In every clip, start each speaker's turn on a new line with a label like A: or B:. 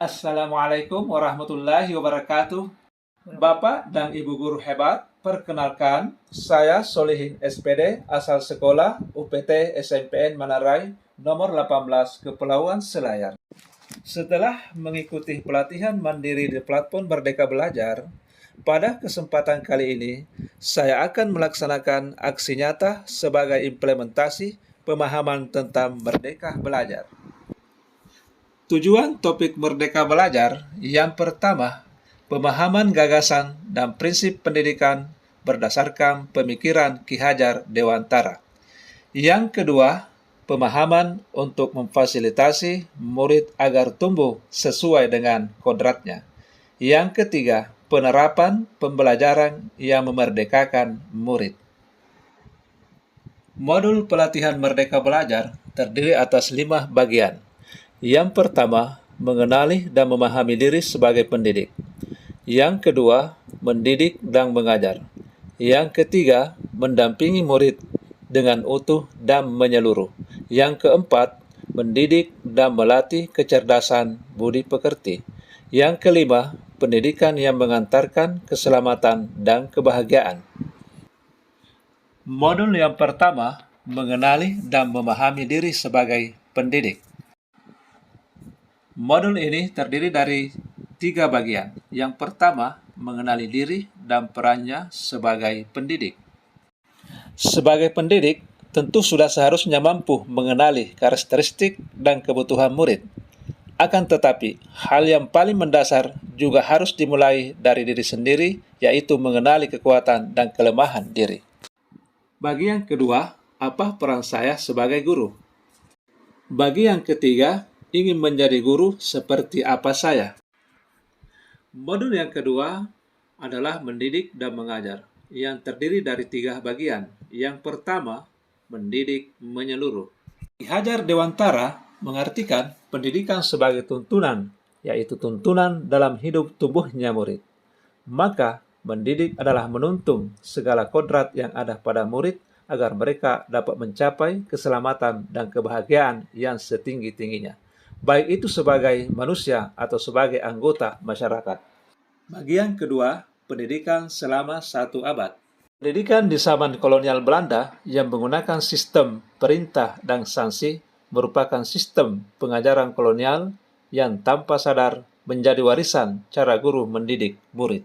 A: Assalamualaikum warahmatullahi wabarakatuh. Bapak dan Ibu guru hebat, perkenalkan, saya Solihin SPD, asal sekolah UPT SMPN Manarai, nomor 18, Kepulauan Selayar. Setelah mengikuti pelatihan mandiri di platform Merdeka Belajar, pada kesempatan kali ini, saya akan melaksanakan aksi nyata sebagai implementasi pemahaman tentang Merdeka Belajar. Tujuan topik Merdeka Belajar yang pertama, pemahaman gagasan dan prinsip pendidikan berdasarkan pemikiran Ki Hajar Dewantara. Yang kedua, pemahaman untuk memfasilitasi murid agar tumbuh sesuai dengan kodratnya. Yang ketiga, penerapan pembelajaran yang memerdekakan murid. Modul pelatihan Merdeka Belajar terdiri atas 5 bagian. Yang pertama, mengenali dan memahami diri sebagai pendidik. Yang kedua, mendidik dan mengajar. Yang ketiga, mendampingi murid dengan utuh dan menyeluruh. Yang keempat, mendidik dan melatih kecerdasan budi pekerti. Yang kelima, pendidikan yang mengantarkan keselamatan dan kebahagiaan. Modul yang pertama, mengenali dan memahami diri sebagai pendidik. Modul ini terdiri dari 3 bagian. Yang pertama, mengenali diri dan perannya sebagai pendidik. Sebagai pendidik, tentu sudah seharusnya mampu mengenali karakteristik dan kebutuhan murid. Akan tetapi, hal yang paling mendasar juga harus dimulai dari diri sendiri, yaitu mengenali kekuatan dan kelemahan diri. Bagian kedua, apa peran saya sebagai guru? Bagi yang ketiga, ingin menjadi guru seperti apa saya? Modul yang kedua adalah mendidik dan mengajar, yang terdiri dari 3 bagian. Yang pertama, mendidik menyeluruh. Ki Hajar Dewantara mengartikan pendidikan sebagai tuntunan, yaitu tuntunan dalam hidup tumbuhnya murid. Maka, mendidik adalah menuntun segala kodrat yang ada pada murid agar mereka dapat mencapai keselamatan dan kebahagiaan yang setinggi-tingginya, baik itu sebagai manusia atau sebagai anggota masyarakat. Bagian kedua, pendidikan selama 1 abad. Pendidikan di zaman kolonial Belanda yang menggunakan sistem perintah dan sanksi merupakan sistem pengajaran kolonial yang tanpa sadar menjadi warisan cara guru mendidik murid.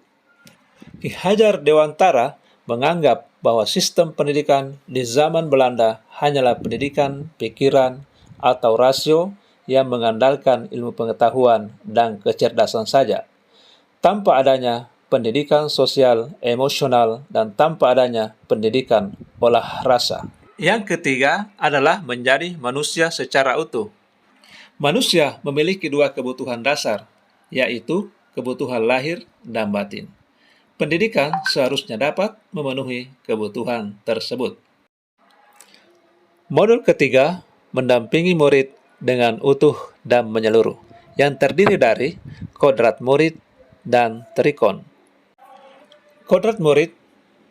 A: Ki Hajar Dewantara menganggap bahwa sistem pendidikan di zaman Belanda hanyalah pendidikan pikiran atau rasio yang mengandalkan ilmu pengetahuan dan kecerdasan saja, tanpa adanya pendidikan sosial, emosional, dan tanpa adanya pendidikan olah rasa. Yang ketiga adalah menjadi manusia secara utuh. Manusia memiliki 2 kebutuhan dasar, yaitu kebutuhan lahir dan batin. Pendidikan seharusnya dapat memenuhi kebutuhan tersebut. Modul ketiga, mendampingi murid dengan utuh dan menyeluruh, yang terdiri dari kodrat murid dan trikon. Kodrat murid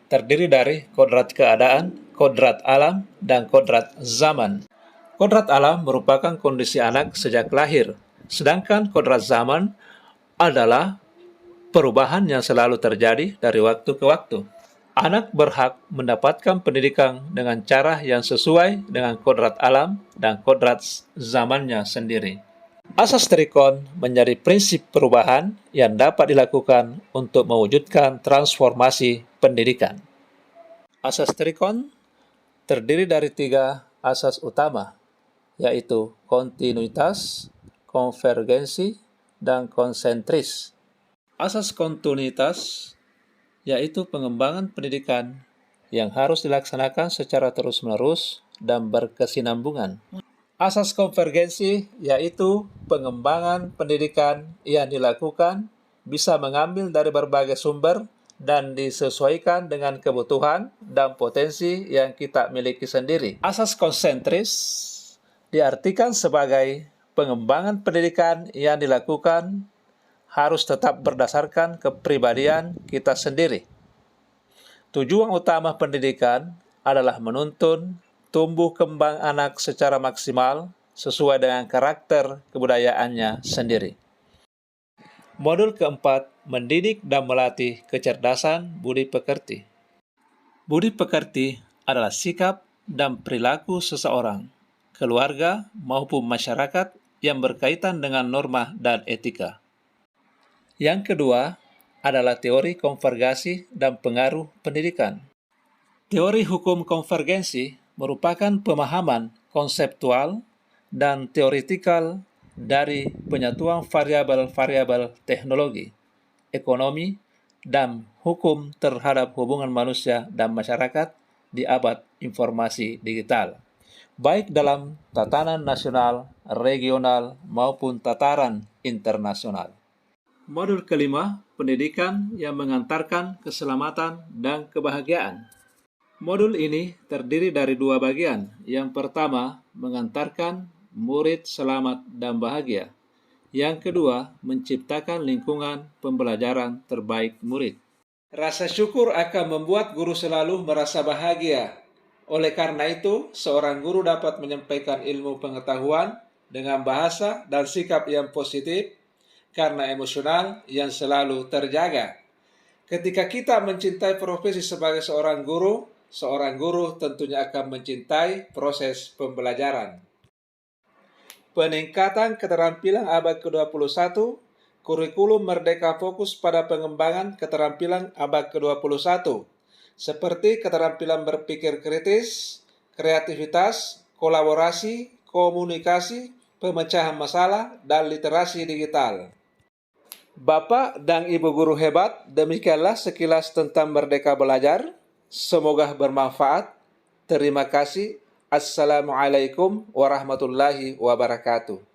A: terdiri dari kodrat keadaan, kodrat alam, dan kodrat zaman. Kodrat alam merupakan kondisi anak sejak lahir, sedangkan kodrat zaman adalah perubahan yang selalu terjadi dari waktu ke waktu. Anak berhak mendapatkan pendidikan dengan cara yang sesuai dengan kodrat alam dan kodrat zamannya sendiri. Asas trikon menjadi prinsip perubahan yang dapat dilakukan untuk mewujudkan transformasi pendidikan. Asas trikon terdiri dari 3 asas utama, yaitu kontinuitas, konvergensi, dan konsentris. Asas kontinuitas yaitu pengembangan pendidikan yang harus dilaksanakan secara terus-menerus dan berkesinambungan. Asas konvergensi yaitu pengembangan pendidikan yang dilakukan bisa mengambil dari berbagai sumber dan disesuaikan dengan kebutuhan dan potensi yang kita miliki sendiri. Asas konsentris diartikan sebagai pengembangan pendidikan yang dilakukan harus tetap berdasarkan kepribadian kita sendiri. Tujuan utama pendidikan adalah menuntun tumbuh kembang anak secara maksimal sesuai dengan karakter kebudayaannya sendiri. Modul keempat, mendidik dan melatih kecerdasan budi pekerti. Budi pekerti adalah sikap dan perilaku seseorang, keluarga maupun masyarakat yang berkaitan dengan norma dan etika. Yang kedua adalah teori konvergensi dan pengaruh pendidikan. Teori hukum konvergensi merupakan pemahaman konseptual dan teoretikal dari penyatuan variabel-variabel teknologi, ekonomi, dan hukum terhadap hubungan manusia dan masyarakat di abad informasi digital, baik dalam tatanan nasional, regional, maupun tataran internasional. Modul kelima, pendidikan yang mengantarkan keselamatan dan kebahagiaan. Modul ini terdiri dari dua bagian. Yang pertama, mengantarkan murid selamat dan bahagia. Yang kedua, menciptakan lingkungan pembelajaran terbaik murid. Rasa syukur akan membuat guru selalu merasa bahagia. Oleh karena itu, seorang guru dapat menyampaikan ilmu pengetahuan dengan bahasa dan sikap yang positif karena emosional yang selalu terjaga. Ketika kita mencintai profesi sebagai seorang guru tentunya akan mencintai proses pembelajaran. Peningkatan keterampilan abad ke-21, kurikulum Merdeka fokus pada pengembangan keterampilan abad ke-21, seperti keterampilan berpikir kritis, kreativitas, kolaborasi, komunikasi, pemecahan masalah, dan literasi digital. Bapak dan Ibu guru hebat, demikianlah sekilas tentang Merdeka Belajar. Semoga bermanfaat. Terima kasih. Assalamualaikum warahmatullahi wabarakatuh.